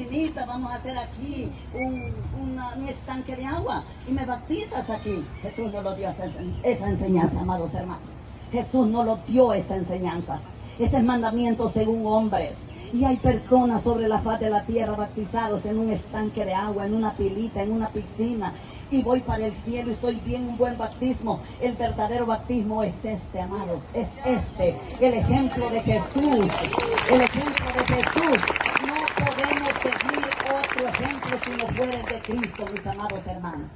piscinita, vamos a hacer aquí un estanque de agua y me bautizas aquí. Jesús no lo dio esa enseñanza, amados hermanos. Jesús no lo dio esa enseñanza. Ese es mandamiento según hombres. Y hay personas sobre la faz de la tierra bautizados en un estanque de agua, en una pilita, en una piscina. Y voy para el cielo y estoy bien, un buen bautismo. El verdadero bautismo es este, amados. Es este, el ejemplo de Jesús. El ejemplo de Jesús. No podemos seguir otro ejemplo si no fuera el de Cristo, mis amados hermanos.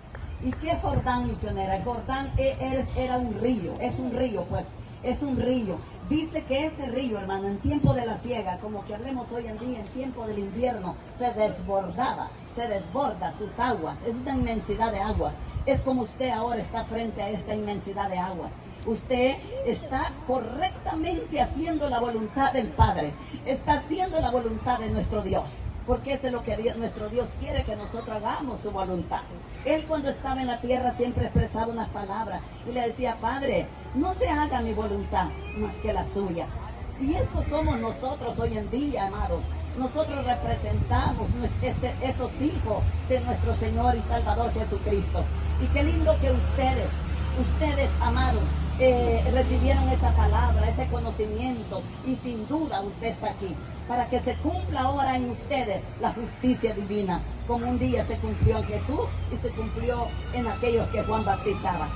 ¿Y qué Jordán, misionera? El Jordán era un río, es un río, pues, es un río. Dice que ese río, hermano, en tiempo de la siega, como que hablemos hoy en día, en tiempo del invierno, se desborda sus aguas. Es una inmensidad de agua. Es como usted ahora está frente a esta inmensidad de agua. Usted está correctamente haciendo la voluntad del Padre, está haciendo la voluntad de nuestro Dios. Porque eso es lo que nuestro Dios quiere, que nosotros hagamos su voluntad. Él cuando estaba en la tierra siempre expresaba unas palabras y le decía: Padre, no se haga mi voluntad más que la suya. Y eso somos nosotros hoy en día, amados. Nosotros representamos esos hijos de nuestro Señor y Salvador Jesucristo. Y qué lindo que ustedes, amados, recibieron esa palabra, ese conocimiento, y sin duda usted está aquí para que se cumpla ahora en ustedes la justicia divina, como un día se cumplió en Jesús y se cumplió en aquellos que Juan bautizaba.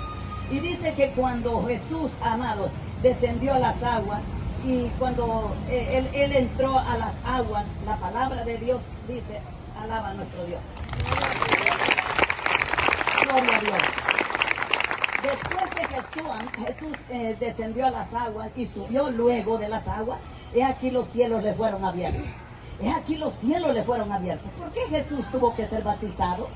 Y dice que cuando Jesús, amado, descendió a las aguas, y cuando él entró a las aguas, la palabra de Dios dice: alaba a nuestro Dios. Gloria a Dios. Después que Jesús descendió a las aguas y subió luego de las aguas, aquí los cielos le fueron abiertos. Aquí los cielos le fueron abiertos. ¿Por qué Jesús tuvo que ser bautizado?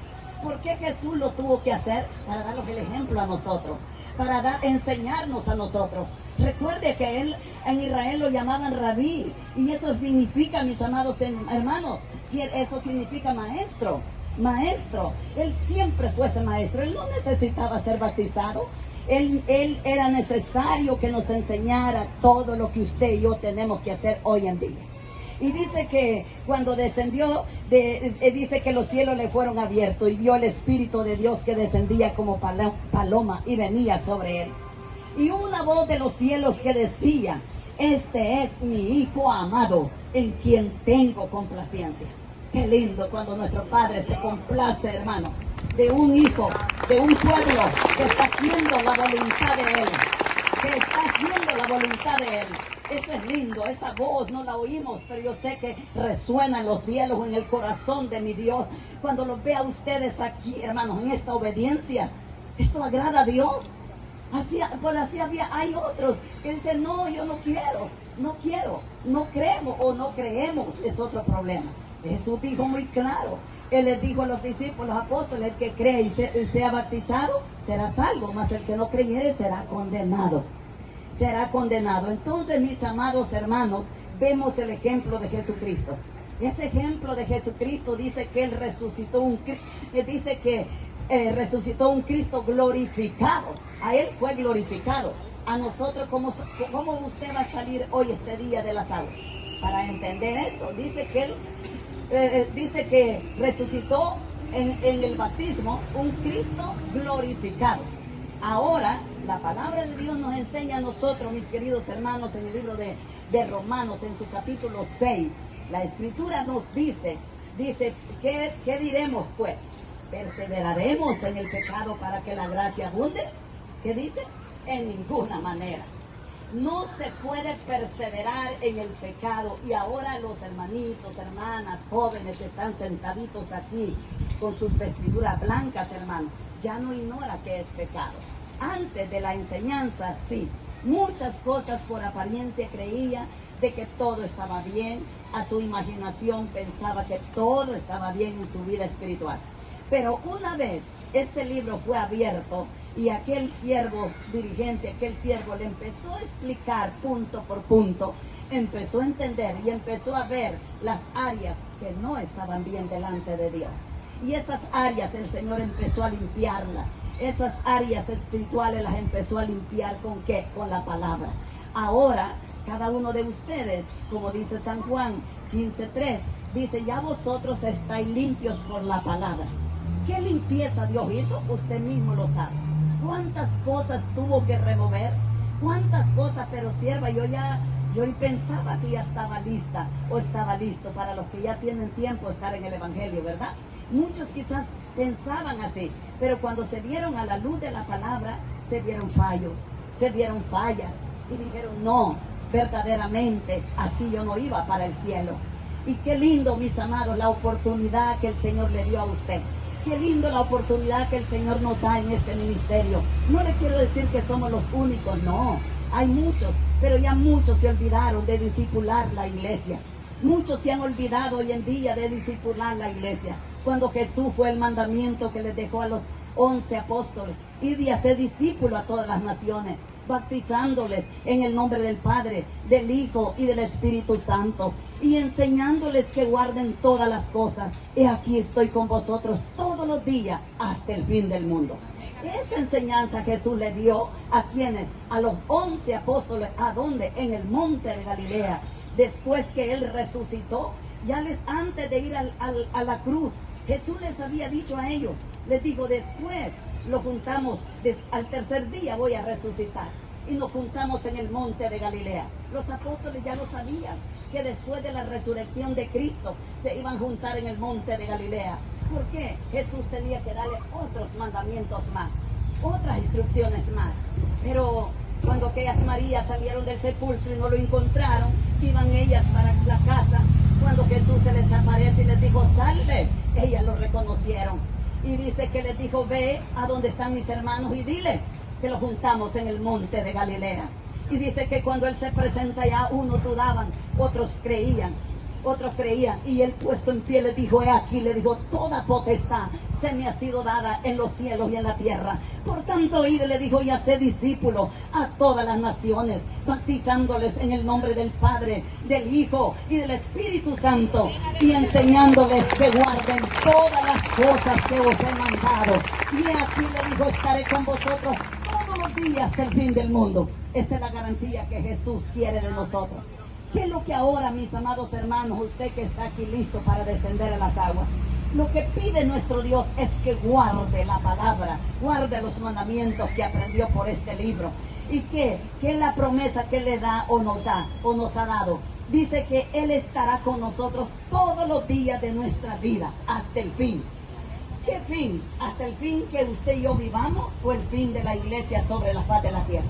¿Por qué Jesús lo tuvo que hacer? Para darnos el ejemplo a nosotros, para enseñarnos a nosotros. Recuerde que él en Israel lo llamaban rabí, y eso significa, mis amados hermanos, eso significa maestro. Maestro, él siempre fue ese maestro. Él no necesitaba ser bautizado. Él era necesario que nos enseñara todo lo que usted y yo tenemos que hacer hoy en día. Y dice que cuando descendió, dice que los cielos le fueron abiertos y vio el Espíritu de Dios que descendía como paloma y venía sobre él. Y una voz de los cielos que decía: este es mi Hijo amado, en quien tengo complacencia. Qué lindo cuando nuestro Padre se complace, hermano, de un hijo, de un pueblo que está haciendo la voluntad de Él. Que está haciendo la voluntad de Él. Eso es lindo, esa voz no la oímos, pero yo sé que resuena en los cielos, en el corazón de mi Dios. Cuando los vea ustedes aquí, hermanos, en esta obediencia, esto agrada a Dios. Hay otros que dicen: no, yo no quiero, no creemos o no creemos, es otro problema. Jesús dijo muy claro, Él les dijo a los discípulos, los apóstoles: el que cree y sea bautizado será salvo, mas el que no creyere será condenado. Será condenado. Entonces, mis amados hermanos, vemos el ejemplo de Jesucristo. Ese ejemplo de Jesucristo dice que Él resucitó resucitó un Cristo glorificado. A Él fue glorificado. A nosotros, ¿cómo usted va a salir hoy este día de las aguas? Para entender esto, dice que Él dice que resucitó en el bautismo un Cristo glorificado. Ahora, la palabra de Dios nos enseña a nosotros, mis queridos hermanos, en el libro de Romanos, en su capítulo 6, la Escritura nos dice, ¿qué diremos pues? ¿Perseveraremos en el pecado para que la gracia abunde? ¿Qué dice? En ninguna manera. No se puede perseverar en el pecado. Y ahora los hermanitos, hermanas, jóvenes que están sentaditos aquí con sus vestiduras blancas, hermanos, ya no ignora qué es pecado. Antes de la enseñanza, sí, muchas cosas por apariencia creía de que todo estaba bien. A su imaginación pensaba que todo estaba bien en su vida espiritual. Pero una vez este libro fue abierto y aquel siervo dirigente, aquel siervo le empezó a explicar punto por punto, empezó a entender y empezó a ver las áreas que no estaban bien delante de Dios. Y esas áreas el Señor empezó a limpiarlas. Esas áreas espirituales las empezó a limpiar ¿con qué? Con la palabra. Ahora, cada uno de ustedes, como dice San Juan 15:3, Dice, ya vosotros estáis limpios por la palabra. ¿Qué limpieza Dios hizo? Usted mismo lo sabe. ¿Cuántas cosas tuvo que remover? ¿Cuántas cosas? Pero sierva, yo pensaba que ya estaba lista o estaba listo para los que ya tienen tiempo estar en el Evangelio, ¿verdad? Muchos quizás pensaban así, pero cuando se vieron a la luz de la palabra, se vieron fallos, se vieron fallas y dijeron, no, verdaderamente así yo no iba para el cielo. Y qué lindo, mis amados, la oportunidad que el Señor le dio a usted. Qué lindo la oportunidad que el Señor nos da en este ministerio. No le quiero decir que somos los únicos, no. Hay muchos, pero ya muchos se olvidaron de discipular la iglesia. Muchos se han olvidado hoy en día de discipular la iglesia. Cuando Jesús fue el mandamiento que les dejó a los 11 apóstoles, ir y hacer discípulos a todas las naciones, bautizándoles en el nombre del Padre, del Hijo y del Espíritu Santo, y enseñándoles que guarden todas las cosas. Y aquí estoy con vosotros todos los días hasta el fin del mundo. Esa enseñanza Jesús le dio a quienes, a los 11 apóstoles, ¿a dónde? En el monte de Galilea, después que Él resucitó. Ya antes de ir a la cruz, Jesús les había dicho a ellos, les dijo, después lo juntamos, al tercer día voy a resucitar. Y nos juntamos en el monte de Galilea. Los apóstoles ya lo sabían, que después de la resurrección de Cristo se iban a juntar en el monte de Galilea. ¿Por qué? Jesús tenía que darle otros mandamientos más, otras instrucciones más. Pero cuando aquellas Marías salieron del sepulcro y no lo encontraron, iban ellas para la casa. Cuando Jesús se les aparece y les dijo, salve, ellas lo reconocieron. Y dice que les dijo, ve a donde están mis hermanos y diles que lo juntamos en el monte de Galilea. Y dice que cuando Él se presenta ya, unos dudaban, otros creían. Y Él puesto en pie les dijo, he aquí, le dijo, toda potestad se me ha sido dada en los cielos y en la tierra. Por tanto, id, le dijo, y haced discípulos a todas las naciones, bautizándoles en el nombre del Padre, del Hijo y del Espíritu Santo, y enseñándoles que guarden todas las cosas que os he mandado. Y aquí le dijo, estaré con vosotros todos los días hasta el fin del mundo. Esta es la garantía que Jesús quiere de nosotros. ¿Qué es lo que ahora, mis amados hermanos, usted que está aquí listo para descender a las aguas? Lo que pide nuestro Dios es que guarde la palabra, guarde los mandamientos que aprendió por este libro. ¿Y qué? ¿Qué es la promesa que le da o nos ha dado? Dice que Él estará con nosotros todos los días de nuestra vida, hasta el fin. ¿Qué fin? ¿Hasta el fin que usted y yo vivamos o el fin de la iglesia sobre la faz de la tierra?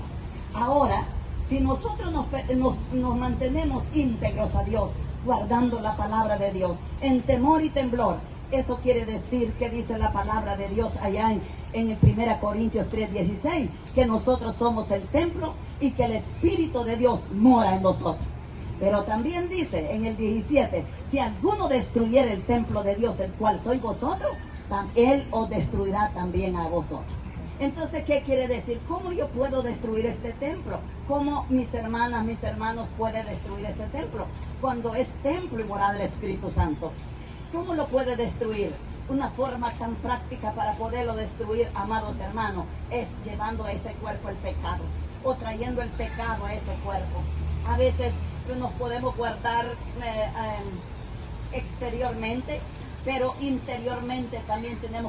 Ahora, si nosotros nos mantenemos íntegros a Dios, guardando la palabra de Dios, en temor y temblor, eso quiere decir que dice la palabra de Dios allá en el 1 Corintios 3:16, que nosotros somos el templo y que el Espíritu de Dios mora en nosotros. Pero también dice en el 17, si alguno destruyera el templo de Dios, el cual sois vosotros, Él os destruirá también a vosotros. Entonces, ¿qué quiere decir? ¿Cómo yo puedo destruir este templo? ¿Cómo mis hermanas, mis hermanos pueden destruir ese templo? Cuando es templo y morada del Espíritu Santo. ¿Cómo lo puede destruir? Una forma tan práctica para poderlo destruir, amados hermanos, es llevando a ese cuerpo el pecado, o trayendo el pecado a ese cuerpo. A veces nos podemos guardar exteriormente, pero interiormente también tenemos